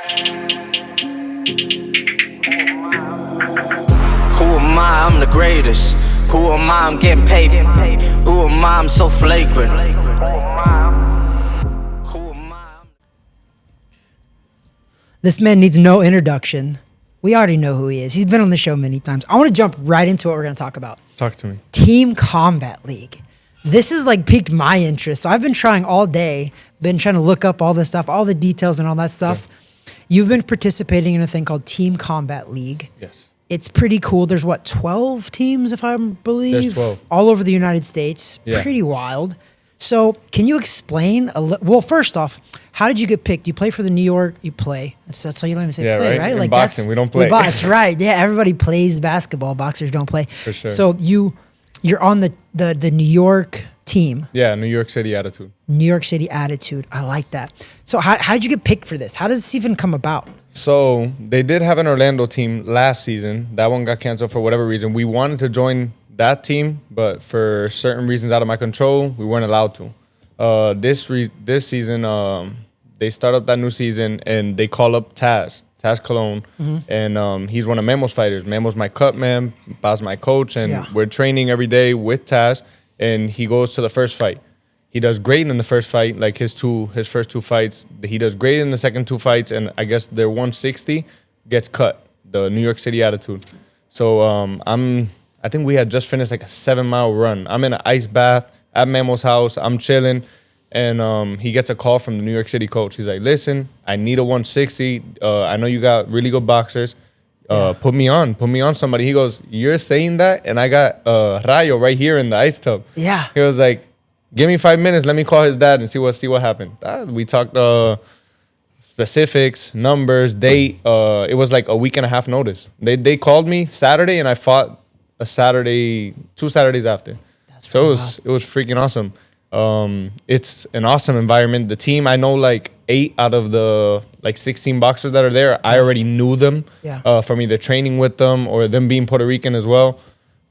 Who am I? I'm the greatest. Who am I? I'm getting paid. Who am I? I'm so flagrant. Who am I? This man needs no introduction. We already know who he is. He's been on the show many times. I want to jump right into what we're going to talk about. Talk to me. Team Combat League. This has like piqued my interest. So I've been trying all day, been trying to look up all this stuff, all the details and all that stuff. Yeah. You've been participating in a thing called Team Combat League. Yes. It's pretty cool. There's 12 teams, if I believe? There's 12. All over the United States. Yeah. Pretty wild. So can you explain well, first off, how did you get picked? You play for the New York, you play. That's all you let me say, play, right? In like boxing, we don't play. That's right. Yeah, everybody plays basketball. Boxers don't play. For sure. So you're on the New York team. Yeah, New York City Attitude. New York City Attitude. I like that. So how did you get picked for this? How does this even come about? So they did have an Orlando team last season. That one got canceled for whatever reason. We wanted to join that team, but for certain reasons out of my control, we weren't allowed to. This season, they start up that new season and they call up Taz Cologne, and he's one of Memo's fighters. Memo's my cut man, Baz my coach, and we're training every day with Taz, and he goes to the first fight. He does great in the first fight, like his first two fights. He does great in the second two fights, and I guess their 160 gets cut, the New York City Attitude. So I think we had just finished like a 7-mile run. I'm in an ice bath at Memo's house. I'm chilling. And he gets a call from the New York City coach. He's like, listen, I need a 160. I know you got really good boxers. Put me on somebody. He goes, you're saying that? And I got Rayo right here in the ice tub. Yeah. He was like, give me 5 minutes. Let me call his dad and see what happened. We talked specifics, numbers, date. It was like a week and a half notice. They called me Saturday, and I fought a Saturday, 2 Saturdays after. So it was freaking awesome. It's an awesome environment. The team, I know like 8 out of the like 16 boxers that are there. I already knew them from either training with them or them being Puerto Rican as well.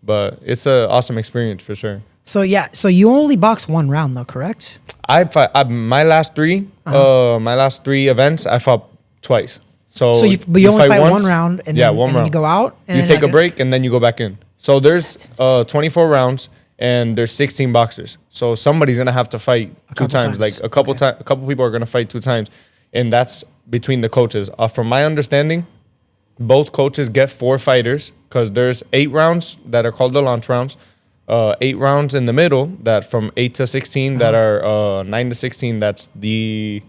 But it's an awesome experience for sure. So so you only boxed one round though, correct? My last three events, I fought twice. So you only fight once, one round, and then you go out. And you take a break, and then you go back in. So there's 24 rounds. And there's 16 boxers. So somebody's going to have to fight two times. Like a couple people are going to fight 2 times. And that's between the coaches. From my understanding, both coaches get 4 fighters because there's 8 rounds that are called the launch rounds. 8 rounds in the middle that from 8 to 16 that are 9 to 16. That's the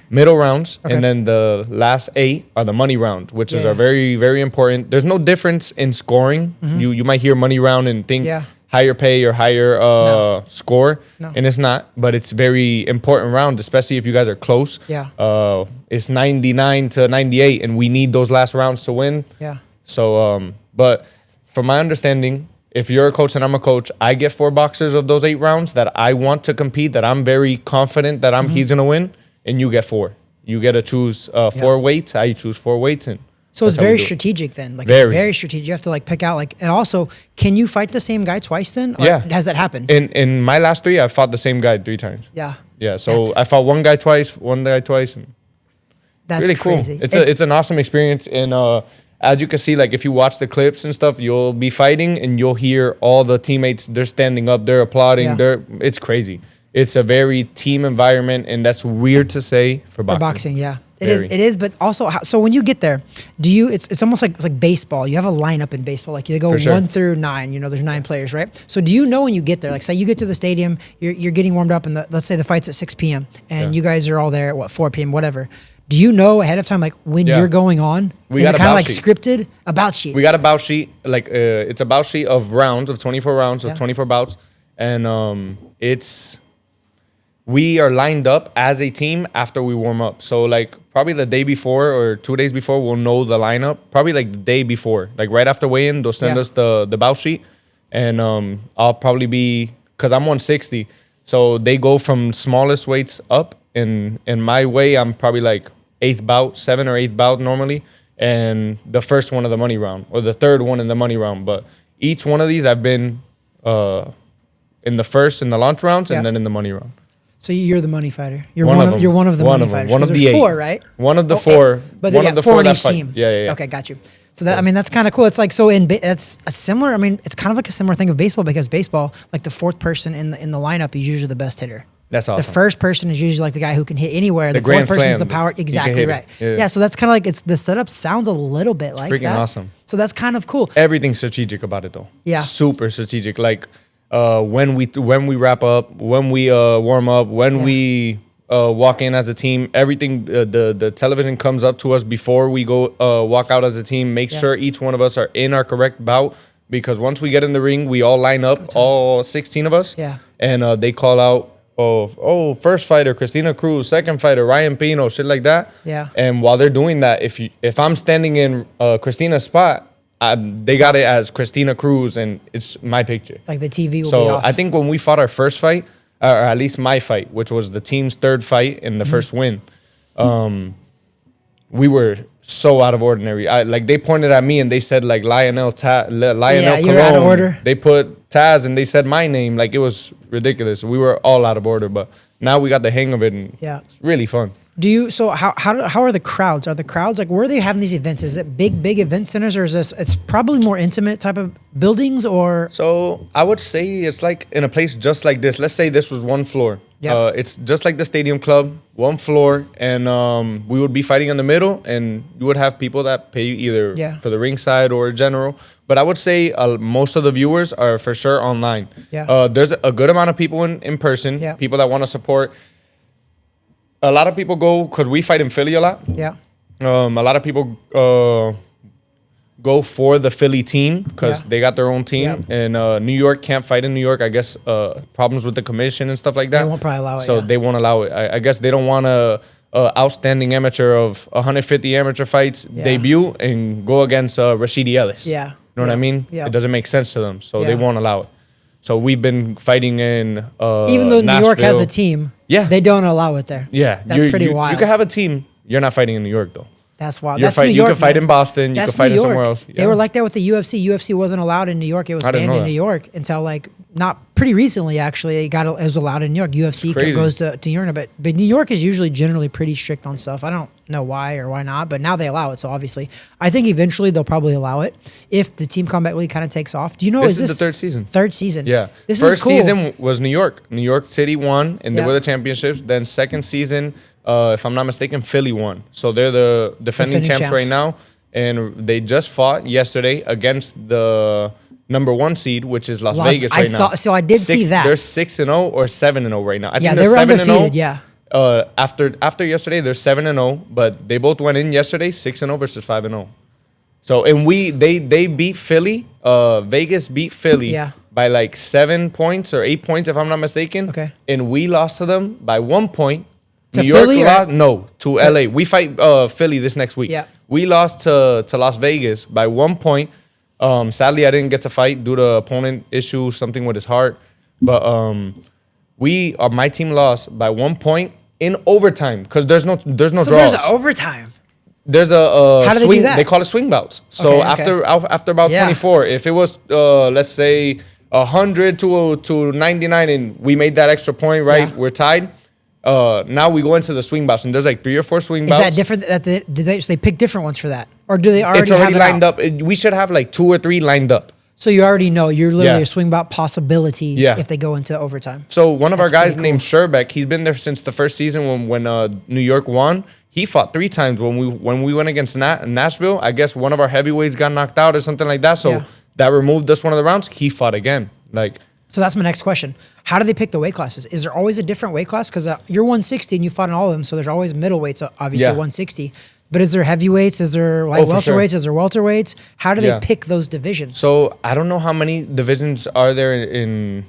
middle rounds. Okay. And then the last 8 are the money rounds, which is are very, very important. There's no difference in scoring. You might hear money round and think higher pay or higher score. No. And it's not, but it's very important round, especially if you guys are close. Yeah. It's 99 to 98, and we need those last rounds to win. Yeah. So, but from my understanding, if you're a coach and I'm a coach, I get 4 boxers of those 8 rounds that I want to compete, that I'm very confident that he's going to win, and you get 4. You get to choose 4 weights. I choose 4 weights, and so it's very strategic then. Like it's very strategic. You have to like pick out and also, can you fight the same guy twice then? Or has that happened? In my last 3, I fought the same guy 3 times. Yeah. Yeah. So I fought one guy twice. And that's really crazy. Cool. It's an awesome experience. And as you can see, like if you watch the clips and stuff, you'll be fighting and you'll hear all the teammates. They're standing up. They're applauding. It's crazy. It's a very team environment, and that's weird to say for boxing. For boxing, yeah. It is, but also, so when you get there, it's almost like baseball. You have a lineup in baseball. Like you go 1 through 9, there's 9 players, right? So do you know when you get there, like say you get to the stadium, you're getting warmed up, and let's say the fight's at 6 p.m. and you guys are all there at 4 p.m., whatever. Do you know ahead of time, like when you're going on? Is it kind of like scripted? A bout sheet. We got a bout sheet. Like it's a bout sheet of 24 rounds of 24 bouts. And we are lined up as a team after we warm up. So like probably the day before or 2 days before, we'll know the lineup. Probably like the day before, like right after weigh-in, they'll send us the bout sheet. And I'll probably be, because I'm 160, so they go from smallest weights up. In my way, I'm probably like 8th bout, 7th or 8th bout normally. And the first one of the money round or the third one in the money round. But each one of these I've been in the first in the launch rounds and then in the money round. So you're the money fighter. You're one of the money fighters. One of the 8. 4, right? One of the 4. But one of the 4 that on each fight. team. Yeah. Okay, got you. So that, I mean, that's kind of cool. It's like, so it's a similar, I mean, it's kind of like a similar thing of baseball, because baseball, like the 4th person in the lineup is usually the best hitter. That's awesome. The first person is usually like the guy who can hit anywhere. The 4th person is the power. Exactly right. Yeah. So that's kind of like, the setup sounds a little bit like freaking that. Awesome. So that's kind of cool. Everything's strategic about it though. Yeah. Super strategic. Like when we wrap up, when we warm up, when we walk in as a team, everything, the television comes up to us before we go walk out as a team. Make sure each one of us are in our correct bout, because once we get in the ring, we all line up, all 16 of us. Yeah. And they call out, first fighter Christina Cruz, second fighter Ryan Pino, shit like that. Yeah. And while they're doing that, if I'm standing in Christina's spot, they got it as Christina Cruz, and it's my picture. Like the TV will be So off. I think when we fought our first fight, or at least my fight, which was the team's 3rd fight and the first win, we were so out of ordinary. Like they pointed at me and they said like Lionel Colon. you're out of order. They put Taz and they said my name. Like it was ridiculous. We were all out of order, but now we got the hang of it, and it's really fun. So how are the crowds? Are the crowds, like, where are they having these events? Is it big event centers, or is it's probably more intimate type of buildings, or? So I would say it's like in a place just like this. Let's say this was one floor. Yeah. It's just like the Stadium Club, one floor, and we would be fighting in the middle, and you would have people that pay you either for the ringside or general. But I would say most of the viewers are for sure online. Yeah. There's a good amount of people in person, people that want to support. A lot of people go, because we fight in Philly a lot. Yeah. A lot of people go for the Philly team because they got their own team. And New York can't fight in New York. I guess problems with the commission and stuff like that. They won't probably allow it. So they won't allow it. I guess they don't want a outstanding amateur of 150 amateur fights debut and go against Rashidi Ellis. Yeah. You know what I mean? Yeah. It doesn't make sense to them. So they won't allow it. So we've been fighting in even though New York has a team, they don't allow it there. Yeah. That's pretty wild. You can have a team. You're not fighting in New York, though. That's wild. That's New York, you can fight in Boston. You can fight in somewhere else. They were like that with the UFC. UFC wasn't allowed in New York. It was banned in New York until like not pretty recently. Actually, it was allowed in New York. UFC goes to New York, but New York is usually generally pretty strict on stuff. I don't know why or why not, but now they allow it. So obviously, I think eventually they'll probably allow it if the Team Combat League kind of takes off. Do you know? This is the 3rd season. 3rd season. Yeah. This First is cool. season was New York. New York City won, and they were the championships. Then 2nd season, if I'm not mistaken, Philly won. So they're the defending champs right now. And they just fought yesterday against the number 1 seed, which is Las Vegas right now. So I did see that. They're 6-0 or 7-0 right now. I think they were 7-0. undefeated. Yeah. After yesterday, they're 7-0, but they both went in yesterday 6-0 versus 5-0. So and they beat Philly. Vegas beat Philly by like 7 points or 8 points, if I'm not mistaken. Okay. And we lost to them by 1 point. To New York Philly lost, no, to LA. We fight Philly this next week. Yeah. We lost to Las Vegas by 1 point. Sadly, I didn't get to fight due to opponent issue, something with his heart. But my team lost by 1 point in overtime because there's no draws. So there's overtime. There's a How do they swing. do that? They call it swing bouts. So after about 24, if it was let's say 100 to 99, and we made that extra point, right? Yeah. We're tied. Now we go into the swing bouts, and there's like 3 or 4 swing bouts. Is that different? So they pick different ones for that, or do they already? It's already have lined up. We should have like 2 or 3 lined up. So you already know you're literally a swing bout possibility Yeah. if they go into overtime. So one of our guys pretty named Sherbeck, he's been there since the first season when New York won. He fought 3 times when we went against Nashville. I guess one of our heavyweights got knocked out or something like that. So that removed us one of the rounds. He fought again. So that's my next question. How do they pick the weight classes? Is there always a different weight class? Because you're 160 and you fought in all of them, so there's always middleweights, obviously 160. But is there heavyweights? Is there welterweights? Is there welterweights? How do they pick those divisions? So I don't know how many divisions are there in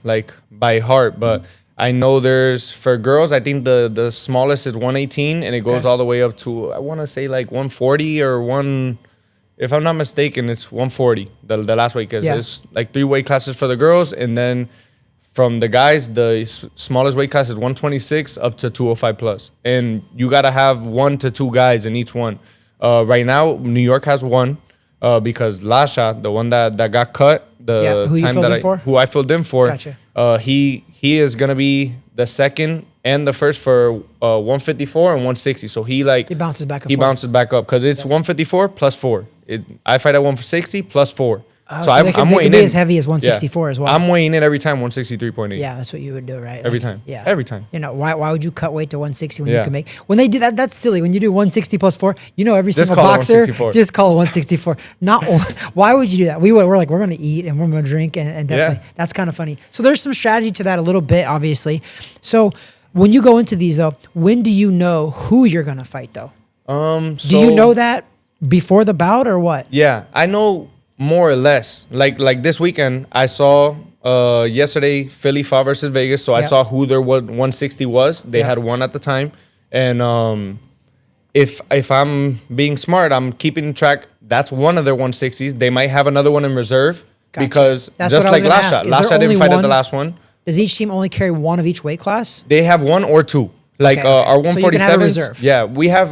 like by heart, but I know there's for girls. I think the smallest is 118, and it goes all the way up to I want to say like 140 or one. If I'm not mistaken, it's 140. The last weight because it's like 3 weight classes for the girls, and then from the guys, the smallest weight class is 126 up to 205 plus, and you gotta have 1 to 2 guys in each one. Right now, New York has 1 because Lasha, the one that got cut, who I filled in for, he is gonna be the second and the first for 154 and 160. So he bounces back. He bounces back up because it's 154 plus 4. I fight at 160 plus 4. So I'm weighing in as heavy as 164 as well. I'm weighing in every time 163.8. Yeah, that's what you would do, right? Every time. Yeah, every time. You know, why would you cut weight to 160 when you can make when they do that? That's silly. When you do 160 plus 4, you know, every single boxer just call it 164. Not why would you do that? We're like, we're gonna eat and we're gonna drink and definitely that's kind of funny. So there's some strategy to that a little bit, obviously. So when you go into these though, when do you know who you're gonna fight though? Do you know that before the bout or what? Yeah, I know more or less. Like this weekend, I saw yesterday Philly fought versus Vegas, so I saw who their 160 was. They had one at the time, and if I'm being smart, I'm keeping track. That's one of their 160s. They might have another one in reserve because just like last shot. Last shot didn't fight at the last one. Does each team only carry one of each weight class? They have one or two. Like our 147s. So yeah, we have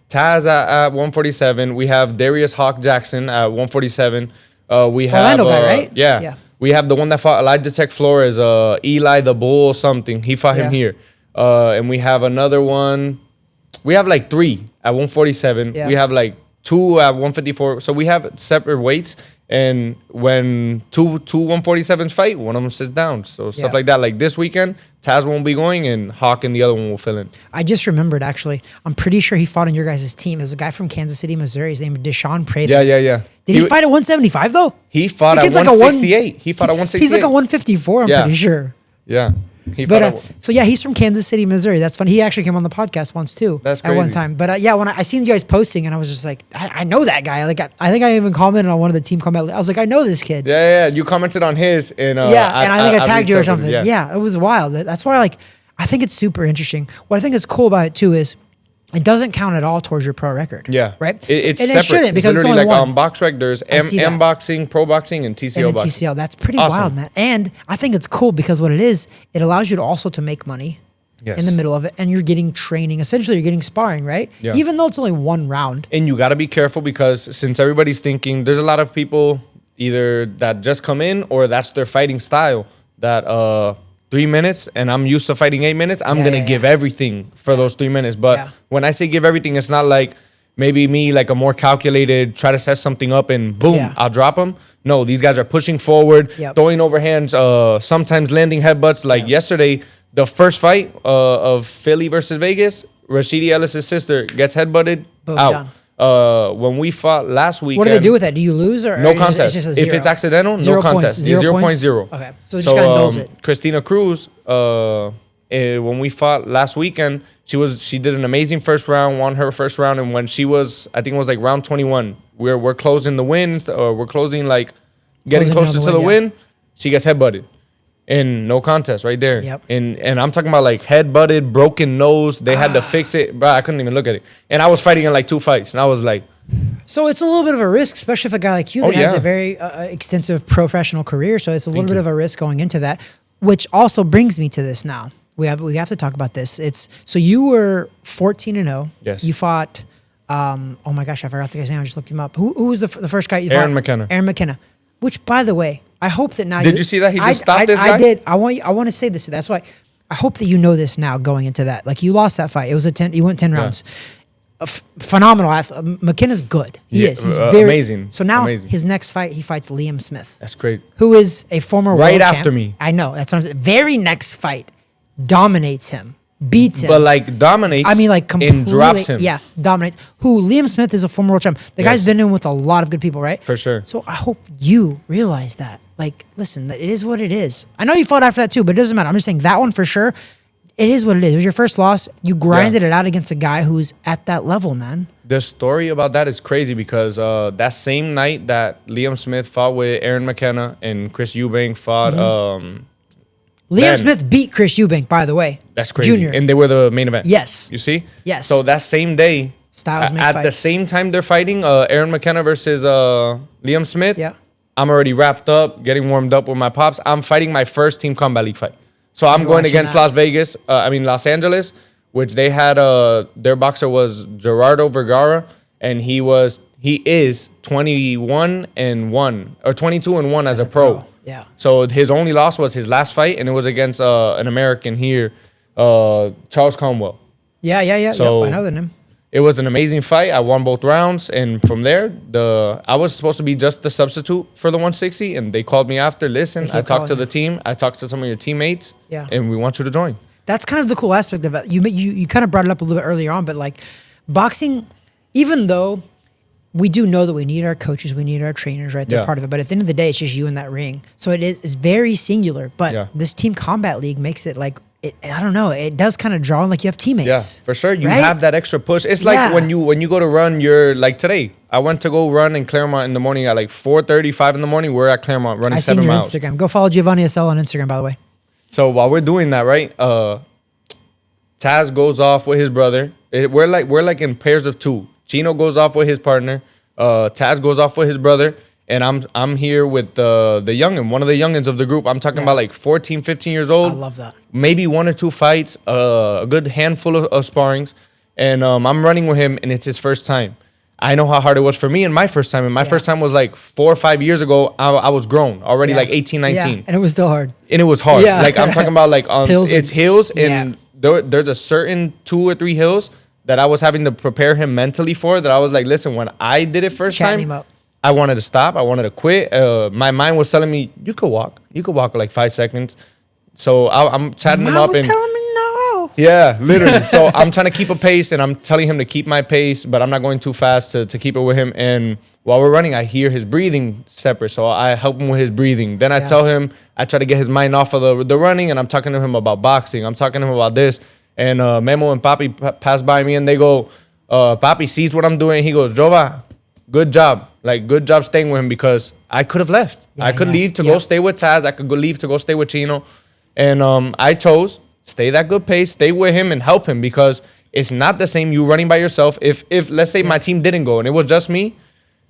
Taz at 147. We have Darius Hawk Jackson at 147. We have Orlando guy, right? Yeah. We have the one that fought Elijah Tech Flores, Eli the Bull something. He fought him here. And we have another one. We have like 3 at 147. We have like 2 at 154. So we have separate weights. And when two 147s fight, one of them sits down. So stuff like that. Like this weekend, Taz won't be going, and Hawk and the other one will fill in. I just remembered, actually. I'm pretty sure he fought on your guys' team. There's a guy from Kansas City, Missouri. His name is Deshaun Prather. Yeah. Did he fight at 175, though? He fought at 168. He fought at 168. He's like a 154, I'm pretty sure. Yeah. He's from Kansas City, Missouri. That's funny. He actually came on the podcast once too. That's crazy. At one time. But when I seen you guys posting, and I was just like, I know that guy. Like I think I even commented on one of the team comments. I was like, I know this kid. Yeah. You commented on his, and and I think I tagged you or something. Yeah, it was wild. That's why I think it's super interesting. What I think is cool about it too is it doesn't count at all towards your pro record. Yeah. Right? It's and separate. It shouldn't, because it's literally it's only one. BoxRec, there's M boxing, pro boxing, and TCO boxing. TCO. That's pretty wild, man. And I think it's cool because what it is, it allows you to also to make money in the middle of it. And you're getting training. Essentially, you're getting sparring, right? Yeah. Even though it's only one round. And you got to be careful because since everybody's thinking, there's a lot of people either that just come in or that's their fighting style that 3 minutes, and I'm used to fighting 8 minutes. I'm going to give everything for those 3 minutes. But when I say give everything, it's not like maybe me, like a more calculated, try to set something up and boom, I'll drop them. No, these guys are pushing forward, throwing overhands, sometimes landing headbutts. Like yesterday, the first fight of Philly versus Vegas, Rashidi Ellis' sister gets headbutted, boom, out. When we fought last week, what do they do with that? Do you lose or no contest? It's just if it's accidental, no contest. 0.0. Okay, so it just kind of knows it. Christina Cruz, when we fought last weekend, she did an amazing first round, won her first round, and when she was, I think it was like round 21, we're closing the wins, we're closing getting closer to the win. She gets headbutted. And no contest right there. Yep. And I'm talking about like head-butted, broken nose. They had to fix it. Bro, I couldn't even look at it. And I was fighting in like 2 fights. And I was like... So it's a little bit of a risk, especially if a guy like you that has a very extensive professional career. So it's a little bit of a risk going into that. Which also brings me to this now. We have to talk about this. So you were 14-0. Yes. You fought... oh my gosh, I forgot the guy's name. I just looked him up. Who was the first guy you fought? Aaron McKenna. Aaron McKenna. Which, by the way... I hope that now. Did you see that he just stopped this guy? I did. I want to say this. That's why I hope that you know this now going into that. Like you lost that fight. It was a 10. You went 10 rounds. Phenomenal athlete. McKenna's good. He is. He's very amazing. So now his next fight, he fights Liam Smith. That's crazy. Who is a former world right after me. I know. That's what I'm saying. Very next fight, dominates him. Beats him. But like dominates. I mean, like completely. And drops him. Yeah, dominates. Who Liam Smith is a former world champ. The guy's been in with a lot of good people, right? For sure. So I hope you realize that. Like, listen, it is what it is. I know you fought after that too, but it doesn't matter. I'm just saying that one for sure. It is what it is. It was your first loss. You grinded it out against a guy who's at that level, man. The story about that is crazy because that same night that Liam Smith fought with Aaron McKenna and Chris Eubank fought. Liam Smith beat Chris Eubank, by the way. That's crazy. Junior. And they were the main event. Yes. You see? Yes. So that same day, at the same time they're fighting, Aaron McKenna versus Liam Smith. Yeah. I'm already wrapped up, getting warmed up with my pops. I'm fighting my first Team Combat League fight. So I'm going against Los Angeles, which they had, their boxer was Gerardo Vergara, and he is 21-1 or 22-1 as a pro. Yeah. So his only loss was his last fight, and it was against an American here, Charles Conwell. Yeah. So I know the name. it was an amazing fight. I won both rounds, and from there, I was supposed to be just the substitute for the 160, and they called me after. Listen, I talked to the team, I talked to some of your teammates, and we want you to join. That's kind of the cool aspect of it. You kind of brought it up a little bit earlier on, but like boxing, even though we do know that we need our coaches, we need our trainers, right? They're part of it. But at the end of the day, it's just you in that ring. So it's very singular. But this team combat league makes it like, I don't know. It does kind of draw on like you have teammates. Yeah, for sure. You have that extra push. It's like when you go to run, you're like today. I went to go run in Claremont in the morning at like 4:35 in the morning. We're at Claremont running 7 miles. I seen your Instagram. Go follow Jeovanny Estela on Instagram, by the way. So while we're doing that, right? Taz goes off with his brother. We're like in pairs of two. Chino goes off with his partner. Taz goes off with his brother. And I'm here with the youngin, one of the youngins of the group. I'm talking about like 14, 15 years old. I love that. Maybe 1 or 2 fights, a good handful of sparrings. And I'm running with him, and it's his first time. I know how hard it was for me in my first time. And my first time was like 4 or 5 years ago. I was grown, already like 18, 19. Yeah, and it was still hard. And it was hard. Yeah. Like I'm talking about like hills it's hills, and there's a certain 2 or 3 hills that I was having to prepare him mentally for, that I was like, listen, when I did it first time, him up. I wanted to stop. I wanted to quit. My mind was telling me, you could walk. You could walk like 5 seconds. So I'm chatting him up. Was telling me no. Yeah, literally. So I'm trying to keep a pace, and I'm telling him to keep my pace, but I'm not going too fast to keep it with him. And while we're running, I hear his breathing separate. So I help him with his breathing. Then I tell him, I try to get his mind off of the running, and I'm talking to him about boxing. I'm talking to him about this. And Memo and Papi pass by me, and they go, Papi sees what I'm doing. He goes, Jova, good job. Like, good job staying with him, because I could have left. I could leave to go stay with Taz. I could leave to go stay with Chino. And I chose stay that good pace, stay with him and help him, because it's not the same you running by yourself. If let's say my team didn't go and it was just me,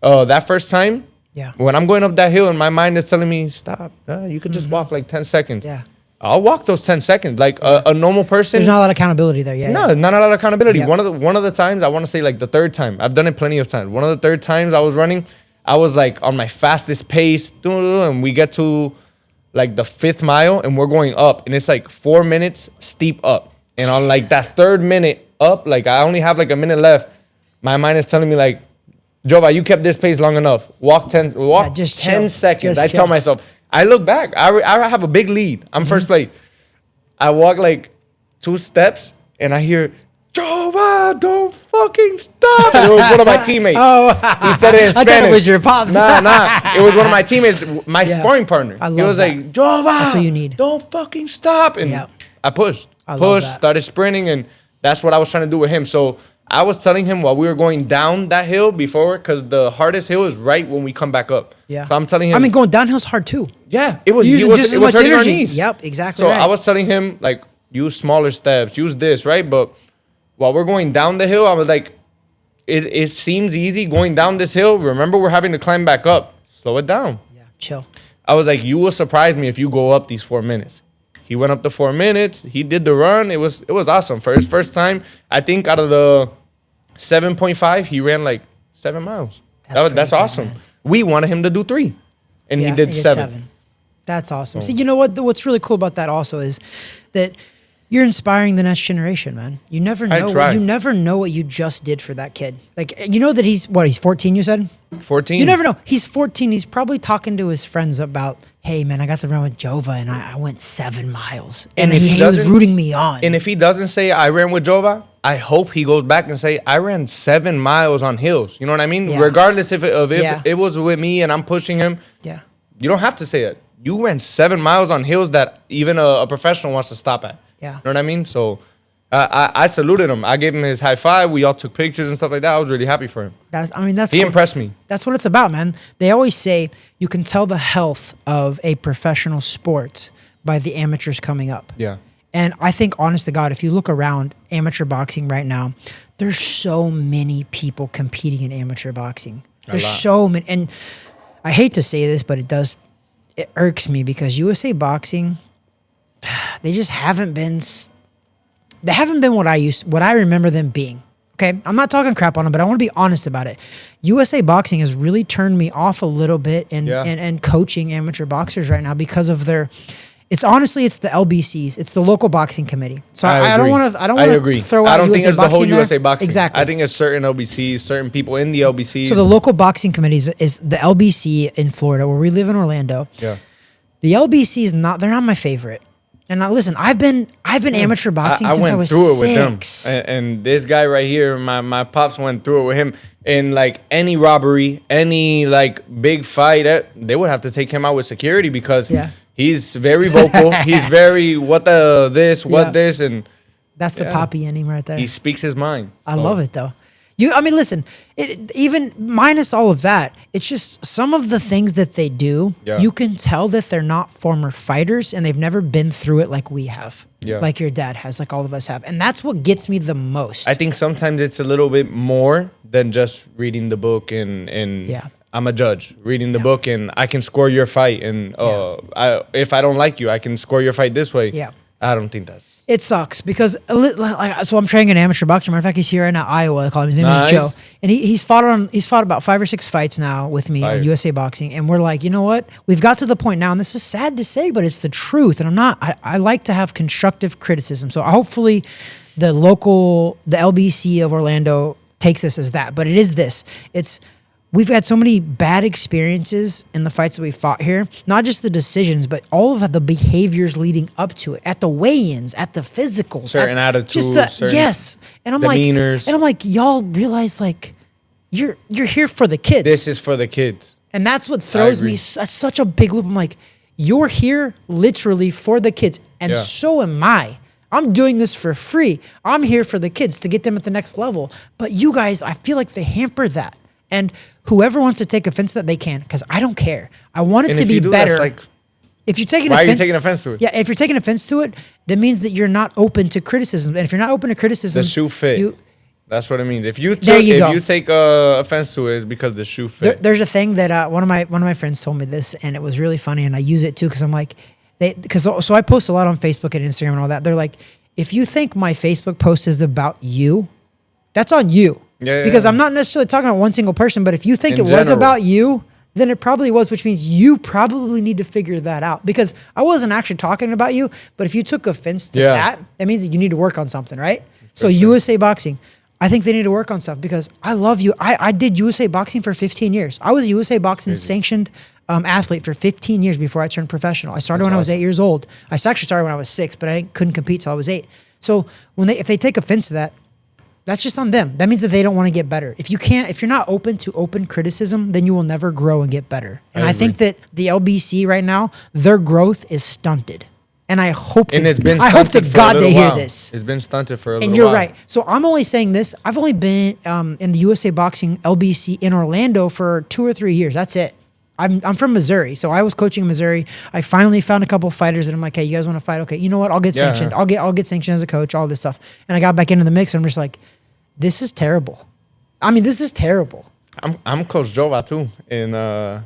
that first time, when I'm going up that hill and my mind is telling me, stop, you could just walk like 10 seconds. Yeah. I'll walk those 10 seconds. Like a normal person. There's not a lot of accountability there. No, not a lot of accountability. One of the times, I want to say like the third time, I've done it plenty of times. One of the third times I was running, I was like on my fastest pace, and we get to like the 5th mile, and we're going up, and it's like 4 minutes steep up. And on like that 3rd minute up, like I only have like a minute left, my mind is telling me like, Jova, you kept this pace long enough. Walk 10 seconds. I tell myself. I look back. I have a big lead. I'm first place. I walk like 2 steps, and I hear, Jova, don't fucking stop. And it was one of my teammates. He said it in Spanish. I thought it was your pops. Nah. It was one of my teammates, my sparring partner. He was that. like, Jova, that's what you need. Don't fucking stop. And I pushed, started sprinting, and that's what I was trying to do with him. So I was telling him while we were going down that hill before, because the hardest hill is right when we come back up. Yeah. So I'm telling him. I mean, going downhill's hard too. Yeah, it was. It was hurting our knees. Yep, exactly. So I was telling him like, use smaller steps, use this, right? But while we're going down the hill, I was like, it seems easy going down this hill. Remember, we're having to climb back up. Slow it down. Yeah, chill. I was like, you will surprise me if you go up these 4 minutes. He went up to 4 minutes. He did the run. It was awesome. For his first time, I think out of the 7.5, he ran like 7 miles. That's awesome. Man. We wanted him to do 3, and he did 7. That's awesome. See, you know what? What's really cool about that also is that you're inspiring the next generation, man. You never know. You never know what you just did for that kid. Like, you know that he's 14, you said? 14. You never know. He's 14. He's probably talking to his friends about, hey, man, I got to run with Jova, and I went 7 miles. And he was rooting me on. And if he doesn't say, I ran with Jova, I hope he goes back and say, I ran 7 miles on hills. You know what I mean? Yeah. Regardless if it was with me and I'm pushing him. Yeah. You don't have to say it. You ran 7 miles on hills that even a professional wants to stop at. Yeah. You know what I mean? So I saluted him. I gave him his high five. We all took pictures and stuff like that. I was really happy for him. He impressed me. That's what it's about, man. They always say you can tell the health of a professional sport by the amateurs coming up. Yeah. And I think, honest to God, if you look around amateur boxing right now, there's so many people competing in amateur boxing. There's so many. And I hate to say this, but it irks me, because USA Boxing, they just haven't been what I remember them being. Okay, I'm not talking crap on them, but I want to be honest about it. USA Boxing has really turned me off a little bit in coaching amateur boxers right now because of their. It's the LBCs. It's the local boxing committee. So I don't want to. I don't want to throw out. I don't USA think it's the whole USA Boxing. Exactly. I think it's certain LBCs, certain people in the LBCs. So the local boxing committees is the LBC in Florida, where we live in Orlando. Yeah. The LBC is not. They're not my favorite. And now listen, I've been amateur boxing since I was 6. With them. And this guy right here, my pops went through it with him. In like any robbery, any like big fight, they would have to take him out with security because he's very vocal. He's very this, and that's the Poppy in him right there. He speaks his mind. I love it though. Listen, even minus all of that, it's just some of the things that they do, you can tell that they're not former fighters and they've never been through it like we have. Yeah. Like your dad has, like all of us have. And that's what gets me the most. I think sometimes it's a little bit more than just reading the book and I'm a judge. Reading the book and I can score your fight. And if I don't like you, I can score your fight this way. Yeah. I don't think that's... It sucks because, so I'm training an amateur boxer. Matter of fact, he's here right now, Iowa. I call him. His name is Joe. And he's fought about 5 or 6 fights now with me on USA Boxing. And we're like, you know what? We've got to the point now, and this is sad to say, but it's the truth. And I like to have constructive criticism. So hopefully the LBC of Orlando takes this as that. But it is this. We've had so many bad experiences in the fights that we fought here. Not just the decisions, but all of the behaviors leading up to it. At the weigh-ins, at the physicals. Certain attitudes. Yes. And I'm demeanors. like, y'all realize, like, you're here for the kids. This is for the kids. And that's what throws me. That's such a big loop. I'm like, you're here literally for the kids. And so am I. I'm doing this for free. I'm here for the kids to get them at the next level. But you guys, I feel like they hamper that. And whoever wants to take offense to that, they can, because I don't care. I want it to be better. If you're taking why are you taking offense to it? Yeah, if you're taking offense to it, that means that you're not open to criticism. And if you're not open to criticism, the shoe fit. That's what it means. If you take offense to it, it's because the shoe fit. There's a thing that one of my friends told me this, and it was really funny, and I use it too because I'm like, so I post a lot on Facebook and Instagram and all that. They're like, if you think my Facebook post is about you, that's on you. Because I'm not necessarily talking about one single person, but if you think was about you, then it probably was, which means you probably need to figure that out. Because I wasn't actually talking about you, but if you took offense to that means that you need to work on something, right? So USA Boxing, I think they need to work on stuff because I love you. I did USA Boxing for 15 years. I was a USA Boxing sanctioned athlete for 15 years before I turned professional. I started when I was 8 years old. I actually started when I was 6, but I couldn't compete till I was 8. So if they take offense to that, that's just on them. That means that they don't want to get better. If you're not open to open criticism, then you will never grow and get better. And I think that the LBC right now, their growth is stunted. And I hope to God they hear this. It's been stunted for a little while. And you're right. So I'm only saying this. I've only been in the USA Boxing LBC in Orlando for 2 or 3 years. That's it. I'm from Missouri, so I was coaching in Missouri. I finally found a couple of fighters, and I'm like, hey, you guys want to fight? Okay, you know what? I'll get sanctioned. I'll get sanctioned as a coach. All this stuff, and I got back into the mix. And I'm just like, this is terrible. This is terrible. I'm Coach Jova too in the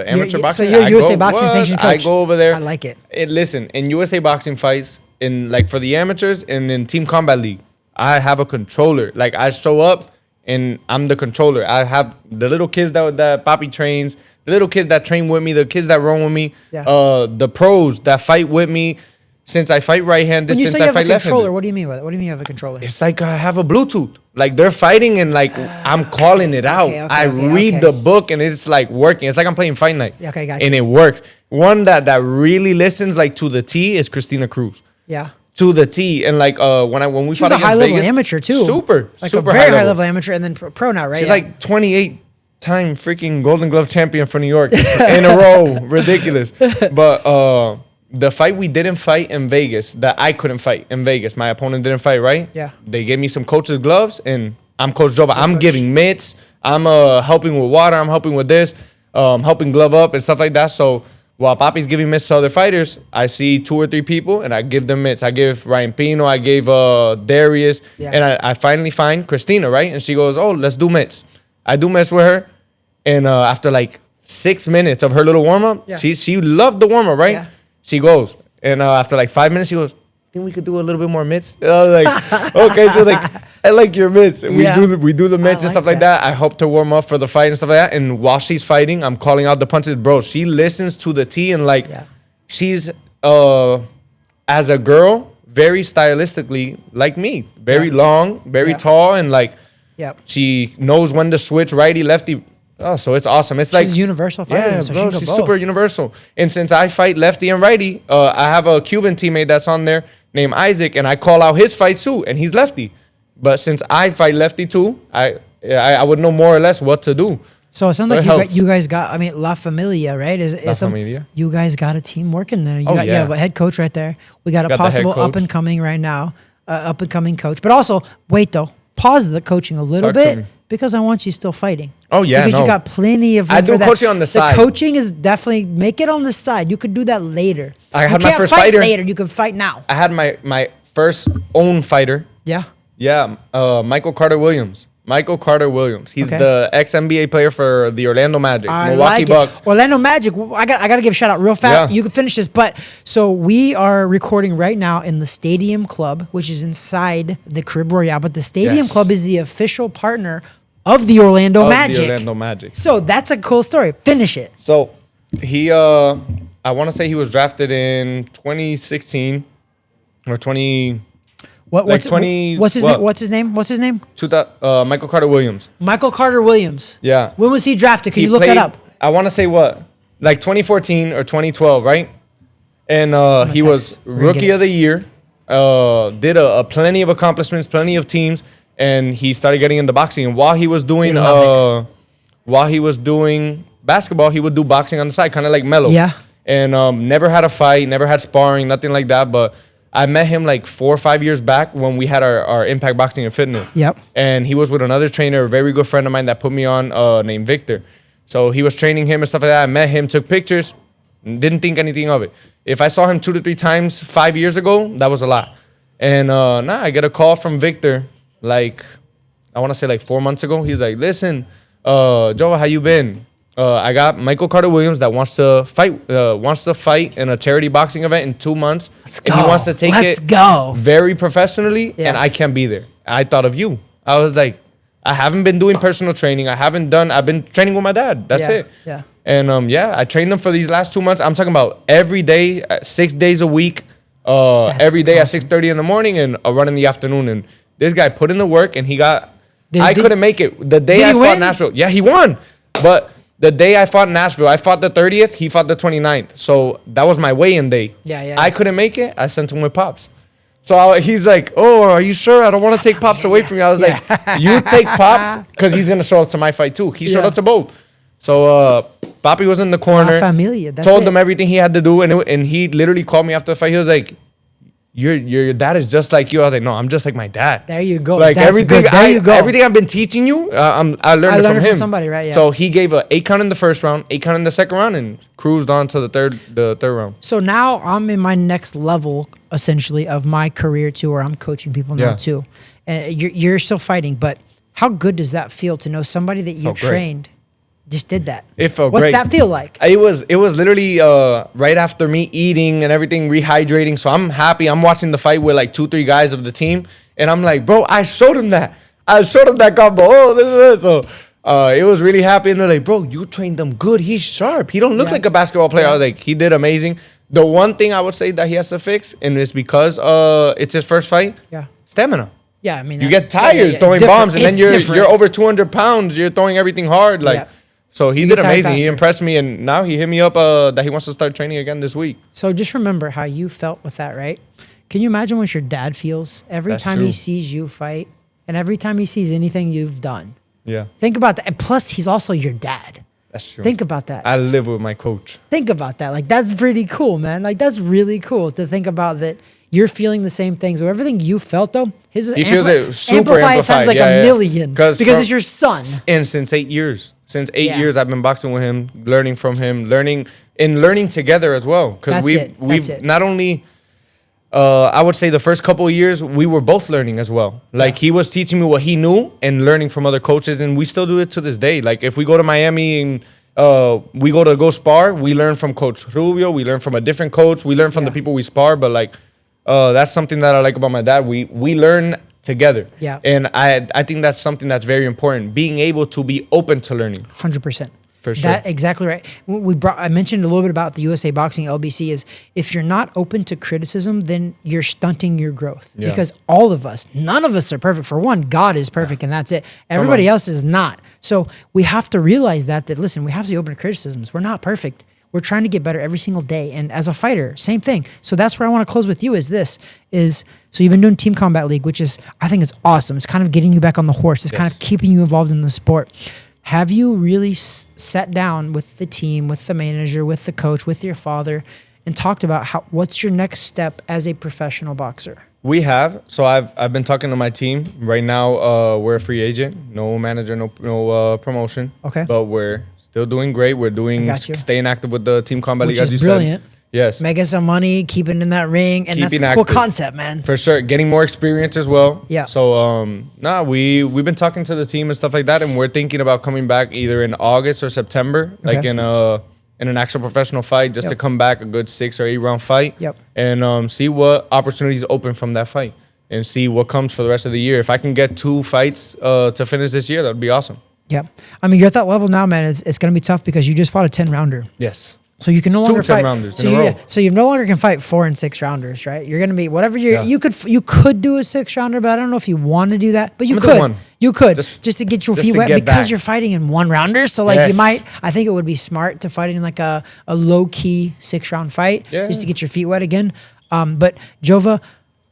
amateur boxing. So you're USA Boxing sanctioned coach. I go over there. I like it. Listen, in USA Boxing fights, for the amateurs and in Team Combat League, I have a controller. Like I show up and I'm the controller. I have the little kids that Poppy trains, the little kids that train with me, the kids that run with me, the pros that fight with me. Since I fight right-handed, since I fight left-handed. Controller, what do you mean by that? What do you mean you have a controller? It's like I have a Bluetooth. Like they're fighting and like I'm calling it out. I read the book and it's like working. It's like I'm playing Fight Night. Okay, gotcha. And it works. One that really listens like to the T is Christina Cruz. Yeah. To the T. And like when we fought against Vegas. She's a high-level amateur too. Super a very high-level amateur and then pro now, right? She's like 28-time freaking Golden Glove champion for New York in a row. Ridiculous. But the fight we didn't fight in Vegas, that I couldn't fight in Vegas, my opponent didn't fight, right? Yeah. They gave me some coach's gloves, and I'm Coach Jova. I'm giving mitts. I'm helping with water. I'm helping with this, helping glove up and stuff like that. So while Papi's giving mitts to other fighters, I see 2 or 3 people, and I give them mitts. I give Ryan Pino. I gave Darius. Yeah. And I finally find Christina, right? And she goes, oh, let's do mitts. I do mitts with her. And after like 6 minutes of her little warm-up, she loved the warm-up, right? Yeah. She goes, and after like 5 minutes, she goes, I think we could do a little bit more mitts. I was like, okay. So like, I like your mitts. We do the mitts and stuff like that. that. I hope to warm up for the fight and stuff like that. And while she's fighting, I'm calling out the punches. Bro, she listens to the T and she's as a girl, very stylistically like me. Very long, very tall, and she knows when to switch righty, lefty. Oh, so it's awesome. It's she's universal fighter. Yeah, so bro, she's super universal. And since I fight lefty and righty, I have a Cuban teammate that's on there named Isaac, and I call out his fights too, and he's lefty. But since I fight lefty too, I would know more or less what to do. So it sounds like you guys got, I mean, La Familia, right? Familia? You guys got a team working there. You have a head coach right there. We got a possible up-and-coming right now, up-and-coming coach. But also, wait though, pause the coaching a little bit because I want you still fighting. Oh, yeah, because you got plenty of room I do coaching on the side. The coaching is definitely, make it on the side. You could do that later. I had my first fighter. fighter. Later, you can fight now. I had my first own fighter. Yeah. Yeah, Michael Carter Williams. He's the ex-NBA player for the Orlando Magic, Milwaukee Bucks. Orlando Magic. I got to give a shout out real fast. Yeah. You can finish this, but so we are recording right now in the Stadium Club, which is inside the Crib Royale. But the Stadium Club is the official partner of the Orlando Magic. So that's a cool story. Finish it. So he, I want to say he was drafted in 2016 or 20. What's his name? Michael Carter Williams. Michael Carter Williams. Yeah. When was he drafted? Can you look that up? I want to say like 2014 or 2012, right? And he was rookie of the year. Did a plenty of accomplishments, plenty of teams, and he started getting into boxing. And while he was doing basketball, he would do boxing on the side, kind of like Melo. Yeah. And never had a fight, never had sparring, nothing like that, but I met him like 4 or 5 years back when we had our Impact Boxing and Fitness. Yep. And he was with another trainer, a very good friend of mine that put me on, named Victor. So he was training him and stuff like that. I met him, took pictures, didn't think anything of it. If I saw him 2 to 3 times 5 years ago, that was a lot. And I get a call from Victor, like, I want to say like 4 months ago. He's like, listen, Joe, how you been? I got Michael Carter Williams that wants to fight in a charity boxing event in 2 months. Let's go. And he wants to take it very professionally, and I can't be there. I thought of you. I was like, I haven't been doing personal training. I've been training with my dad. That's it. Yeah. And I trained him for these last 2 months. I'm talking about every day, 6 days a week, every day at 6:30 in the morning and a run in the afternoon. And this guy put in the work, and he got. I couldn't make it the day I fought Nashville. Yeah, he won, but. The day I fought in Nashville, I fought the 30th, he fought the 29th. So that was my weigh-in day. Yeah. I couldn't make it. I sent him with Pops. So he's like, oh, are you sure? I don't want to take Pops away from you. I was like, you take Pops because he's going to show up to my fight too. He showed up to both. So Papi was in the corner. Familia, told him everything he had to do. And he literally called me after the fight. He was like, your dad is just like you. I was like, no, I'm just like my dad. There you go. Like everything I've been teaching you, I learned it from him. Somebody, right? Yeah. So he gave a 8 count in the first round, 8 count in the second round, and cruised on to the third round. So now I'm in my next level, essentially, of my career too, where I'm coaching people now too. And you're still fighting, but how good does that feel to know somebody that you trained just did that? It felt great. What's that feel like? It was literally right after me eating and everything, rehydrating. So I'm happy. I'm watching the fight with like 2-3 guys of the team, and I'm like, bro, I showed him that combo. Oh, this. So it was really happy, and they're like, bro, you trained him good. He's sharp. He don't look like a basketball player. I was like, he did amazing. The one thing I would say that he has to fix, and it's because it's his first fight. Yeah. Stamina. Yeah, I mean, you get tired throwing bombs, and then you're over 200 pounds. You're throwing everything hard, like. Yeah. So he did amazing. He impressed me, and now he hit me up that he wants to start training again this week. So just remember how you felt with that, right? Can you imagine what your dad feels every time he sees you fight and every time he sees anything you've done? Yeah. Think about that. And plus, he's also your dad. That's true. Think about that. I live with my coach. Think about that. Like, that's pretty cool, man. Like, that's really cool to think about that you're feeling the same things. So everything you felt, though, he feels it super amplified times like a million because it's your son. And since 8 years. Since 8 years, I've been boxing with him, learning from him, learning together as well. Because we've not only, I would say the first couple of years, we were both learning as well. Like he was teaching me what he knew and learning from other coaches. And we still do it to this day. Like if we go to Miami and we go spar, we learn from Coach Rubio. We learn from a different coach. We learn from the people we spar. But like, that's something that I like about my dad. We learn together. Yeah. And I think that's something that's very important. Being able to be open to learning. 100%. For sure. That exactly right. I mentioned a little bit about the USA Boxing LBC is if you're not open to criticism, then you're stunting your growth. Yeah. Because all of us, none of us are perfect. For one, God is perfect and that's it. Everybody else is not. So we have to realize that listen, we have to be open to criticisms. We're not perfect. We're trying to get better every single day. And as a fighter, same thing. So that's where I want to close with you so you've been doing Team Combat League, which is, I think it's awesome. It's kind of getting you back on the horse. It's kind of keeping you involved in the sport. Have you really sat down with the team, with the manager, with the coach, with your father, and talked about what's your next step as a professional boxer? We have. So I've been talking to my team. Right now, we're a free agent. No manager, no promotion. Okay. But we're still doing great. We're staying active with the Team Combat League, as you brilliant. said. Yes. Making some money, keeping in that ring, and that's a cool concept, man. For sure. Getting more experience as well. Yeah. So, we've been talking to the team and stuff like that, and we're thinking about coming back either in August or September, like in an actual professional fight, just to come back, a good 6 or 8 round fight. Yep. And see what opportunities open from that fight and see what comes for the rest of the year. If I can get 2 fights to finish this year, that would be awesome. Yeah. I mean, you're at that level now, man. It's going to be tough because you just fought a 10-rounder. Yes. So you can no longer 2 fight 10-rounders in a row. So you no longer can fight 4 and 6 rounders, right? You're gonna be whatever you could do a 6-rounder, but I don't know if you want to do that. But you could. You could just to get your feet wet because you're fighting in 1-rounders. So like you might. I think it would be smart to fight in like a low key 6-round fight just to get your feet wet again. But Jova,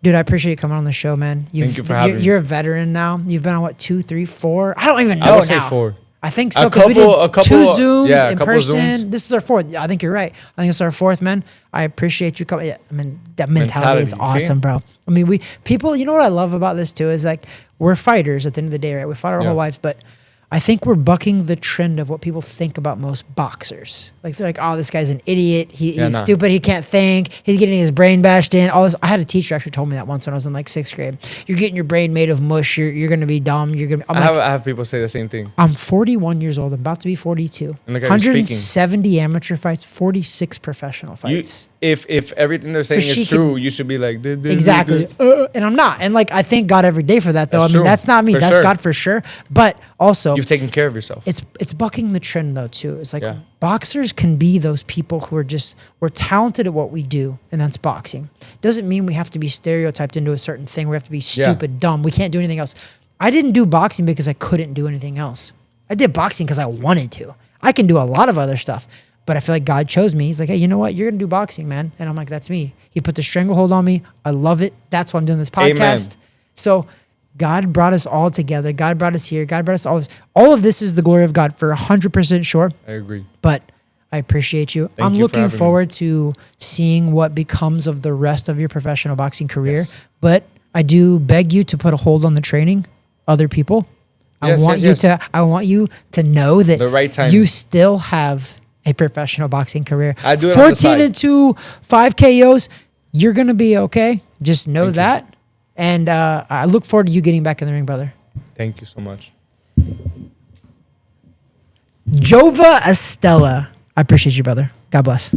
dude, I appreciate you coming on the show, man. Thank you for having me. You're a veteran now. You've been on what 2, 3, 4? I don't even know I would now. say 4. I think so because we did 2 Zooms in person. Zooms. This is our 4th. I think you're right. I think it's our 4th, man. I appreciate you coming. Yeah, I mean, that mentality is awesome, bro. I mean, people, you know what I love about this too is like we're fighters at the end of the day, right? We fought our whole lives, but I think we're bucking the trend of what people think about most boxers. Like they're like, oh, this guy's an idiot. He's stupid. He can't think. He's getting his brain bashed in. All this. I had a teacher actually told me that once when I was in like 6th grade. You're getting your brain made of mush. You're gonna be dumb. I have people say the same thing. I'm 41 years old. I'm about to be 42. And look at 170 amateur fights, 46 professional fights. If everything they're saying is true, you should be like exactly. And I'm not. And like I thank God every day for that though. That's not me. That's God for sure. But also you've taken care of yourself. It's bucking the trend though too. It's like boxers can be those people who we're talented at what we do, and that's boxing. Doesn't mean we have to be stereotyped into a certain thing. We have to be stupid, dumb. We can't do anything else. I didn't do boxing because I couldn't do anything else. I did boxing because I wanted to. I can do a lot of other stuff. But I feel like God chose me. He's like, hey, you know what? You're going to do boxing, man. And I'm like, that's me. He put the stranglehold on me. I love it. That's why I'm doing this podcast. Amen. So God brought us all together. God brought us here. God brought us all this. All of this is the glory of God for 100% sure. I agree. But I appreciate you. I'm looking forward to seeing what becomes of the rest of your professional boxing career. Yes. But I do beg you to put a hold on the training, other people. I want you to know that the right time. You still have a professional boxing career. I do it 14-2, 5 KOs. You're gonna be okay. Just know that. And I look forward to you getting back in the ring, brother. Thank you so much. Jeovanny Estela. I appreciate you, brother. God bless.